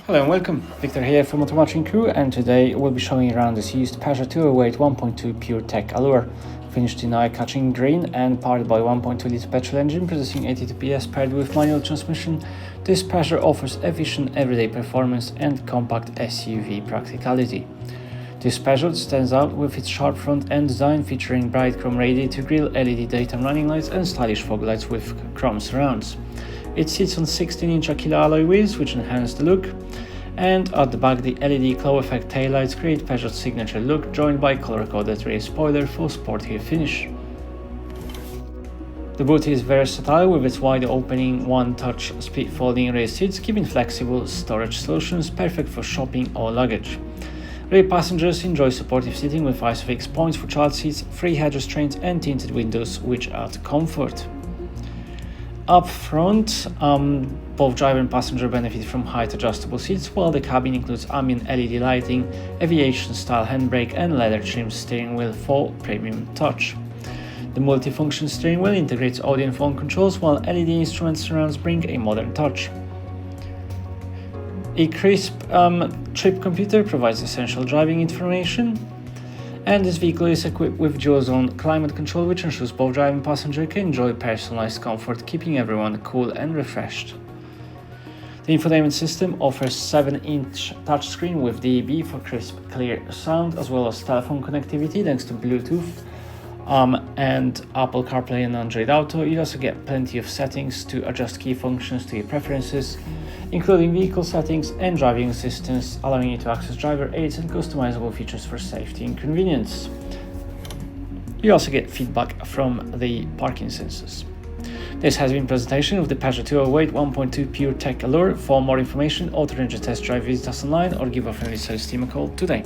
Hello and welcome, Victor here from Automotive Crewe, and today we'll be showing you around this used Peugeot 208 1.2 PureTech Allure, finished in eye-catching green and powered by 1.2 litre petrol engine producing 82 PS paired with manual transmission. This Peugeot offers efficient everyday performance and compact SUV practicality. This Peugeot stands out with its sharp front end design featuring bright chrome radiator grille, LED daytime running lights and stylish fog lights with chrome surrounds. It sits on 16-inch Aquila alloy wheels which enhance the look, and at the back the LED glow effect taillights create Peugeot's signature look, joined by color-coded rear spoiler for sportier finish. The boot is versatile with its wide opening one-touch split folding rear seats, giving flexible storage solutions perfect for shopping or luggage. Rear passengers enjoy supportive seating with ISOFIX points for child seats, free head restraints and tinted windows which add comfort. Up front, both driver and passenger benefit from height adjustable seats, while the cabin includes ambient LED lighting, aviation-style handbrake and leather-trimmed steering wheel for premium touch. The multifunction steering wheel integrates audio and phone controls, while LED instrument surrounds bring a modern touch. A crisp trip computer provides essential driving information, and this vehicle is equipped with dual-zone climate control, which ensures both driver and passenger can enjoy personalized comfort, keeping everyone cool and refreshed. The infotainment system offers 7-inch touchscreen with DAB for crisp, clear sound, as well as telephone connectivity thanks to Bluetooth and Apple CarPlay and Android Auto. You also get plenty of settings to adjust key functions to your preferences, including vehicle settings and driving assistance, allowing you to access driver aids and customizable features for safety and convenience. You also get feedback from the parking sensors. This has been a presentation of the Peugeot 208 1.2 PureTech Allure. For more information, auto-arrange a test drive, visit us online or give our friendly sales team a call today.